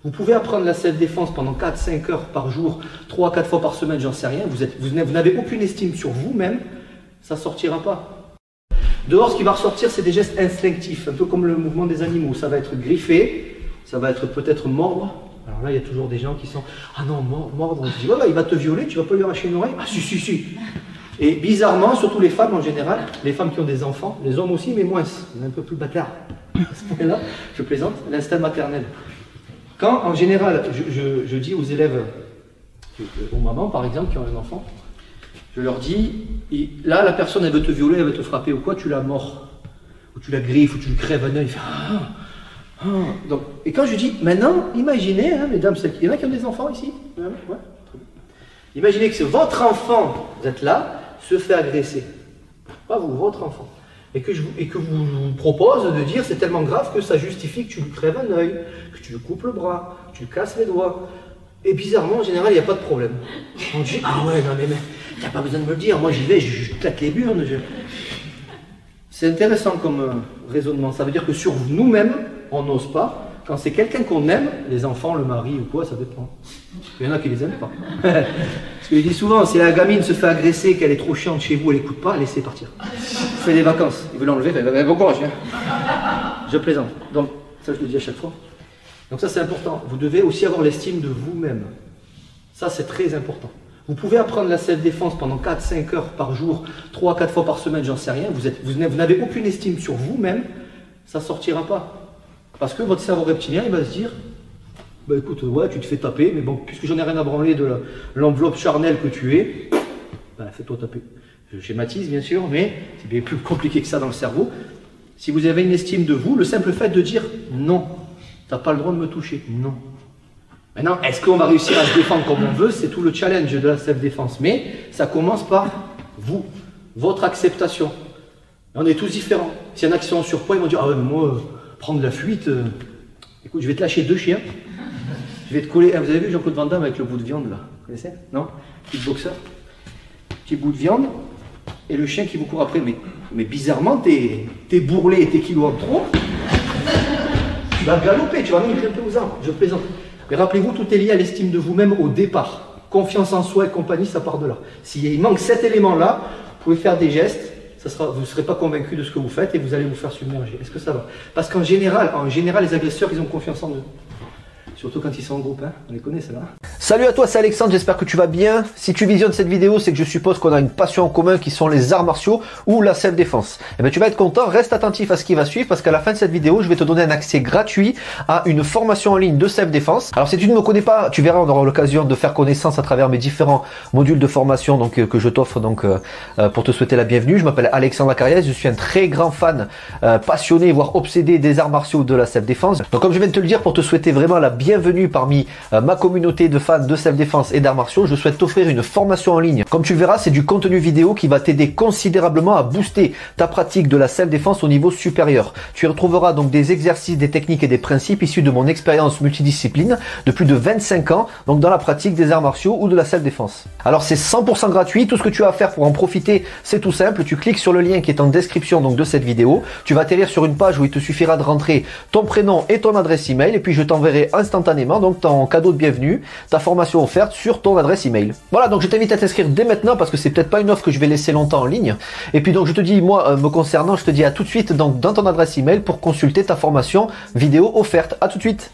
Vous pouvez apprendre la self-défense pendant 4-5 heures par jour, 3-4 fois par semaine, j'en sais rien. Vous n'avez aucune estime sur vous-même, ça ne sortira pas. Dehors, ce qui va ressortir, c'est des gestes instinctifs, un peu comme le mouvement des animaux. Ça va être griffer, ça va être peut-être mordre. Alors là, il y a toujours des gens qui sont « Ah non, mordre ». On se dit « Ouais, bah, il va te violer, tu vas pas lui arracher une oreille ?» « Ah si, si, si ». Et bizarrement, surtout les femmes en général, les femmes qui ont des enfants, les hommes aussi, mais moins, on est un peu plus bâtards. À ce point-là, je plaisante, l'instinct maternel. Quand, en général, je dis aux élèves, aux mamans par exemple, qui ont un enfant, je leur dis, là, la personne, elle veut te violer, elle veut te frapper ou quoi, tu la mords, ou tu la griffes, ou tu lui crèves un œil. Donc, et quand je dis, maintenant, imaginez, hein, mesdames, il y en a qui ont des enfants ici? Ouais. Imaginez que c'est votre enfant, vous êtes là, se fait agresser. Pas vous, votre enfant. Et que je vous propose de dire, c'est tellement grave que ça justifie que tu lui crèves un œil, que tu lui coupes le bras, que tu lui casses les doigts. Et bizarrement, en général, il n'y a pas de problème. On dit, ah ouais, non mais il n'y a pas besoin de me le dire, moi j'y vais, je claque les burnes. C'est intéressant comme raisonnement. Ça veut dire que sur nous-mêmes, on n'ose pas. Quand c'est quelqu'un qu'on aime, les enfants, le mari ou quoi, ça dépend. Il y en a qui les aiment pas. Parce que je dis souvent, si la gamine se fait agresser, qu'elle est trop chiante chez vous, elle n'écoute pas, laissez partir. Faites des vacances. Il veut l'enlever, bon courage. Je plaisante. Donc, ça je le dis à chaque fois. Donc ça c'est important. Vous devez aussi avoir l'estime de vous-même. Ça c'est très important. Vous pouvez apprendre la self-défense pendant 4-5 heures par jour, 3-4 fois par semaine, j'en sais rien. Vous n'avez aucune estime sur vous-même, ça ne sortira pas. Parce que votre cerveau reptilien, il va se dire, bah écoute, ouais, tu te fais taper, mais bon, puisque j'en ai rien à branler de l'enveloppe charnelle que tu es, bah fais-toi taper. Je schématise bien sûr, mais c'est bien plus compliqué que ça dans le cerveau. Si vous avez une estime de vous, le simple fait de dire non, tu n'as pas le droit de me toucher, non. Maintenant, est-ce qu'on va réussir à se défendre comme on veut? C'est tout le challenge de la self-défense. Mais ça commence par vous, votre acceptation. Et on est tous différents. S'il y en a qui sont en surpoids, ils vont dire, ah ouais, mais moi, prendre la fuite, écoute, je vais te lâcher 2 chiens. Je vais te coller. Ah, vous avez vu Jean-Claude Van Damme avec le bout de viande là? Vous connaissez? Non? Petit boxeur. Petit bout de viande. Et le chien qui vous court après. Mais bizarrement, t'es bourrelé et tes kilos en trop. Tu vas galoper, tu vas même grimper aux arbres. Je plaisante. Mais rappelez-vous, tout est lié à l'estime de vous-même au départ. Confiance en soi et compagnie, ça part de là. S'il manque cet élément-là, vous pouvez faire des gestes, vous ne serez pas convaincu de ce que vous faites et vous allez vous faire submerger. Est-ce que ça va? Parce qu'en général, les agresseurs, ils ont confiance en eux. Surtout quand ils sont en groupe, hein. On les connaît, ceux-là. Salut à toi, c'est Alexandre, j'espère que tu vas bien. Si tu visionnes cette vidéo, c'est que je suppose qu'on a une passion en commun qui sont les arts martiaux ou la self-défense. Et bien tu vas être content, reste attentif à ce qui va suivre parce qu'à la fin de cette vidéo, je vais te donner un accès gratuit à une formation en ligne de self-défense. Alors si tu ne me connais pas, tu verras, on aura l'occasion de faire connaissance à travers mes différents modules de formation que je t'offre pour te souhaiter la bienvenue. Je m'appelle Alexandre Acariès, je suis un très grand fan, passionné, voire obsédé des arts martiaux de la self-défense. Donc comme je viens de te le dire, pour te souhaiter vraiment la bienvenue parmi ma communauté de fans de self-défense et d'arts martiaux, je souhaite t'offrir une formation en ligne. Comme tu le verras, c'est du contenu vidéo qui va t'aider considérablement à booster ta pratique de la self-défense au niveau supérieur. Tu y retrouveras donc des exercices, des techniques et des principes issus de mon expérience multidiscipline de plus de 25 ans, donc dans la pratique des arts martiaux ou de la self-défense. Alors c'est 100% gratuit, tout ce que tu as à faire pour en profiter, c'est tout simple, tu cliques sur le lien qui est en description donc de cette vidéo, tu vas atterrir sur une page où il te suffira de rentrer ton prénom et ton adresse email et puis je t'enverrai instantanément donc ton cadeau de bienvenue, ta formation offerte sur ton adresse email. Voilà, donc je t'invite à t'inscrire dès maintenant parce que c'est peut-être pas une offre que je vais laisser longtemps en ligne. Et puis donc je te dis, moi me concernant, je te dis à tout de suite donc dans ton adresse email pour consulter ta formation vidéo offerte. À tout de suite.